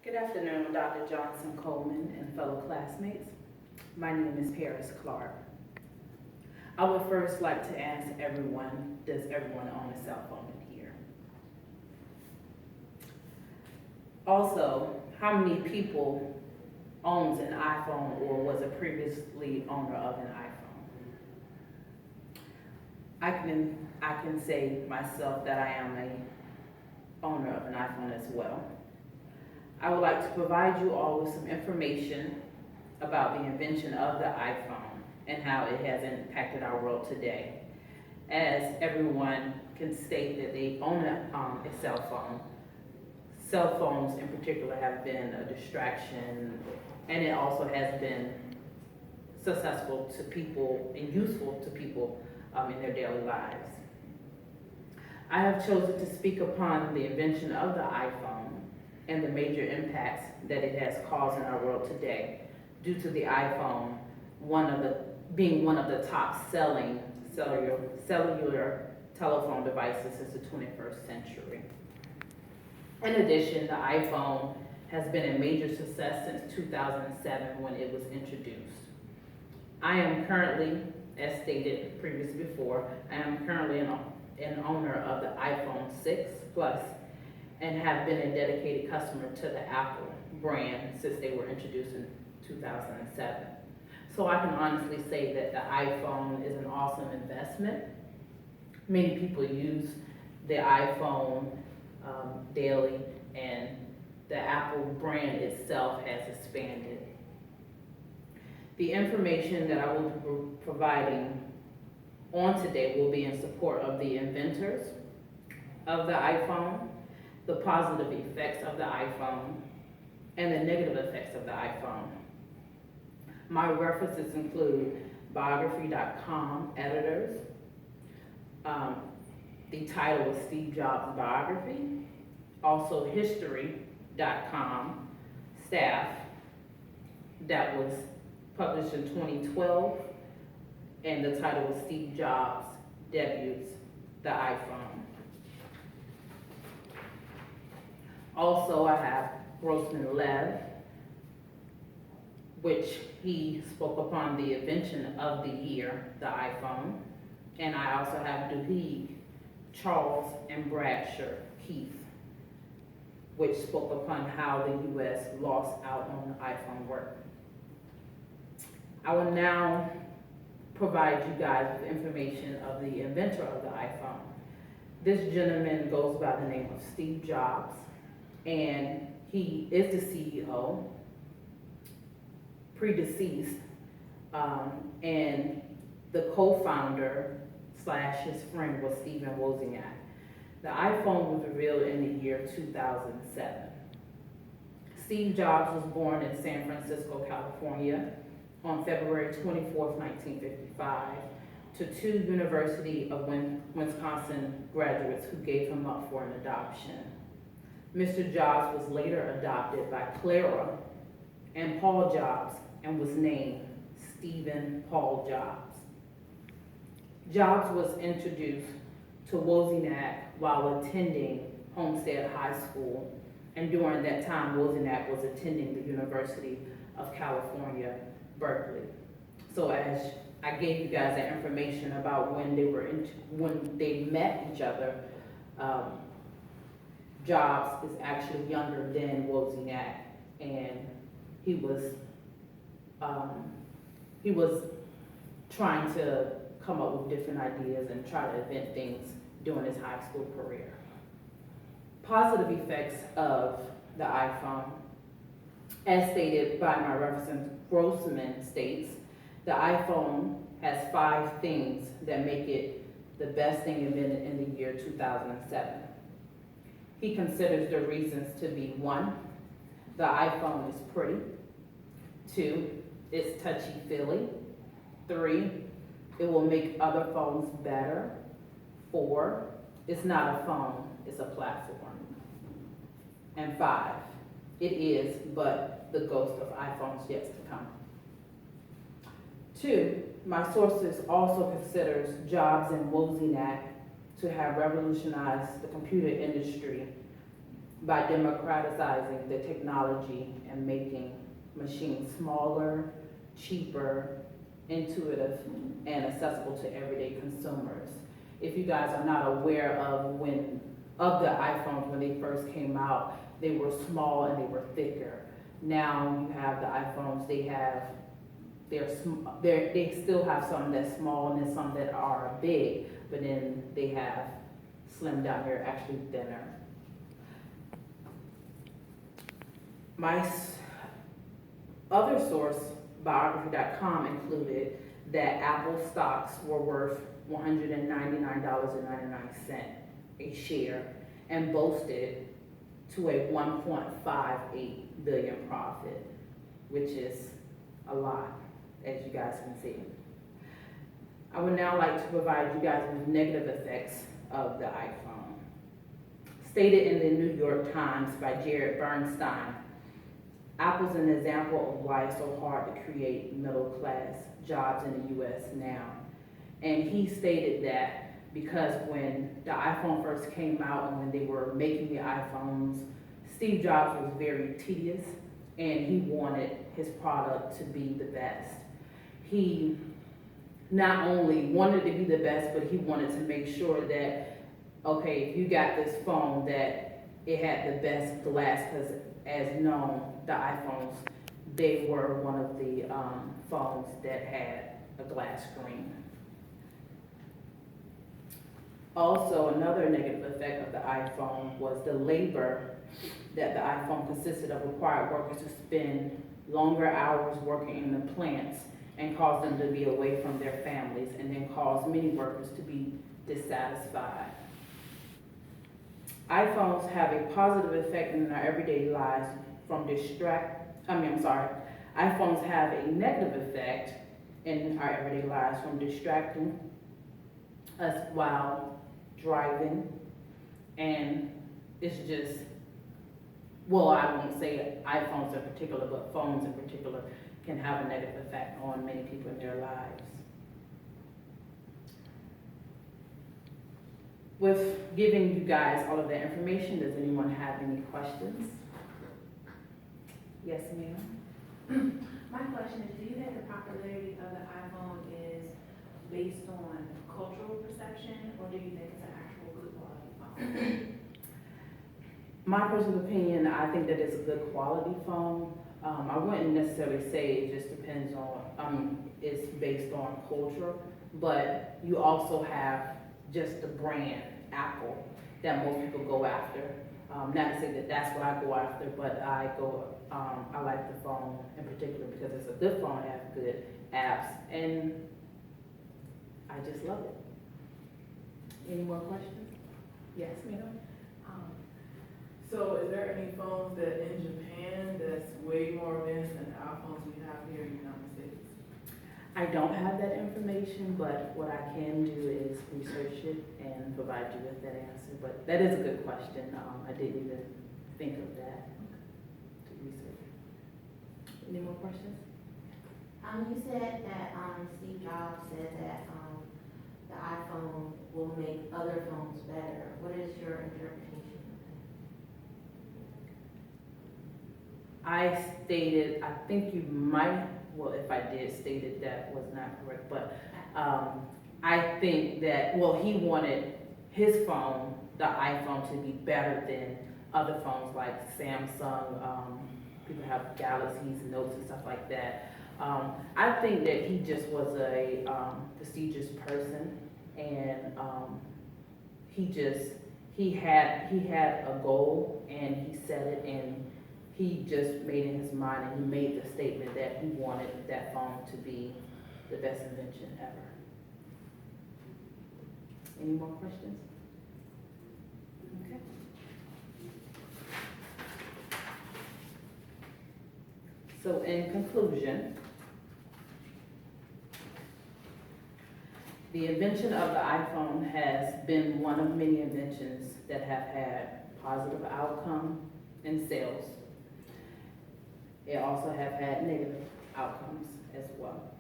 Good afternoon, Dr. Johnson Coleman and fellow classmates. My name is Paris Clark. I would first like to ask everyone, does everyone own a cell phone in here? Also, how many people owns an iPhone or was a previously owner of an iPhone? I can say myself that I am a owner of an iPhone as well. I would like to provide you all with some information about the invention of the iPhone and how it has impacted our world today. As everyone can state that they own a cell phone, cell phones in particular have been a distraction, and it also has been successful to people and useful to people in their daily lives. I have chosen to speak upon the invention of the iPhone and the major impacts that it has caused in our world today due to the iPhone being one of the top selling cellular telephone devices since the 21st century. In addition, the iPhone has been a major success since 2007 when it was introduced. I am currently, as stated previously before, I am currently an owner of the iPhone 6 Plus and have been a dedicated customer to the Apple brand since they were introduced in 2007. So I can honestly say that the iPhone is an awesome investment. Many people use the iPhone daily, and the Apple brand itself has expanded. The information that I will be providing on today will be in support of the inventors of the iPhone, the positive effects of the iPhone, and the negative effects of the iPhone. My references include biography.com editors, the title of Steve Jobs' biography, also history.com staff that was published in 2012, and the title was Steve Jobs Debuts the iPhone. Also, I have Grossman Lev, which he spoke upon the invention of the year, the iPhone. And I also have Duhigg, Charles, and Bradshaw Keith, which spoke upon how the U.S. lost out on the iPhone work. I will now provide you guys with information of the inventor of the iPhone. This gentleman goes by the name of Steve Jobs, and he is the CEO, predeceased, and the co-founder / his friend was Stephen Wozniak. The iPhone was revealed in the year 2007. Steve Jobs was born in San Francisco, California on February 24th, 1955, to two University of Wisconsin graduates who gave him up for an adoption. Mr. Jobs was later adopted by Clara and Paul Jobs and was named Stephen Paul Jobs. Jobs was introduced to Wozniak while attending Homestead High School, and during that time Wozniak was attending the University of California, Berkeley. So as I gave you guys that information about when they met each other, Jobs is actually younger than Wozniak, and he was trying to come up with different ideas and try to invent things during his high school career. Positive effects of the iPhone, as stated by my reference, Grossman states, the iPhone has 5 things that make it the best thing invented in the year 2007. He considers the reasons to be 1, the iPhone is pretty. 2, it's touchy-feely. 3, it will make other phones better. 4, it's not a phone, it's a platform. And 5, it is but the ghost of iPhones yet to come. 2, my sources also considers Jobs and Wozniak to have revolutionized the computer industry by democratizing the technology and making machines smaller, cheaper, intuitive, and accessible to everyday consumers. If you guys are not aware of the iPhones when they first came out, they were small and they were thicker. Now you have the iPhones, they still have some that's small and then some that are big, but then they have slimmed down, they're actually thinner. My other source, biography.com, included that Apple stocks were worth $199.99 a share and boasted to a 1.58 billion profit, which is a lot, as you guys can see. I would now like to provide you guys with negative effects of the iPhone. Stated in the New York Times by Jared Bernstein, Apple's an example of why it's so hard to create middle-class jobs in the US now. And he stated that because when the iPhone first came out and when they were making the iPhones, Steve Jobs was very tedious and he wanted his product to be the best. He not only wanted to be the best, but he wanted to make sure that, okay, if you got this phone, that it had the best glass, because as known, the iPhones, they were one of the phones that had a glass screen. Also, another negative effect of the iPhone was the labor that the iPhone consisted of required workers to spend longer hours working in the plants and caused them to be away from their families, and then caused many workers to be dissatisfied. iPhones have a positive effect in our everyday lives iPhones have a negative effect in our everyday lives from distracting us while driving, and it's just, well, I won't say iPhones in particular, but phones in particular can have a negative effect on many people in their lives. With giving you guys all of that information, does anyone have any questions? Yes, ma'am? My question is, do you think the popularity of the iPhone is based on cultural perception, or do you think it's an actual good quality phone? My personal opinion, I think that it's a good quality phone. I wouldn't necessarily say it just depends on, it's based on culture, but you also have just the brand, Apple, that most people go after. Not to say that that's what I go after, but I like the phone in particular because it's a good phone, it has good apps, and I just love it. Any more questions? Yes, ma'am? So is there any phones that in Japan that's way more advanced than the iPhones we have here in the United States? I don't have that information, but what I can do is research it and provide you with that answer. But that is a good question. I didn't even think of that to research. Any more questions? You said that Steve Jobs said that the iPhone will make other phones better. What is your interpretation I stated, I think you might, well, if I did state it, that was not correct, but I think that, well, he wanted his phone, the iPhone, to be better than other phones like Samsung, people have Galaxies, Notes, and stuff like that. I think that he just was a prestigious person, and he had a goal, and he set it, and he just made in his mind, and he made the statement that he wanted that phone to be the best invention ever. Any more questions? Okay. So in conclusion, the invention of the iPhone has been one of many inventions that have had positive outcome in sales. It also have had negative outcomes as well.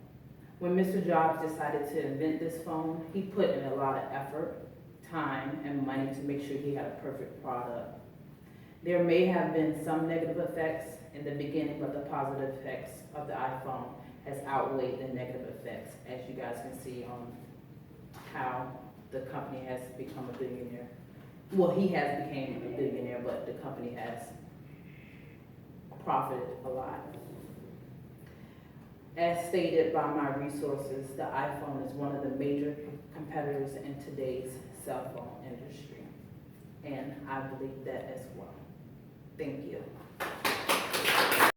When Mr. Jobs decided to invent this phone, he put in a lot of effort, time, and money to make sure he had a perfect product. There may have been some negative effects in the beginning, but the positive effects of the iPhone has outweighed the negative effects, as you guys can see on how the company has become a billionaire. Well, he has became a billionaire, but the company has profited a lot. As stated by my resources, the iPhone is one of the major competitors in today's cell phone industry, and I believe that as well. Thank you.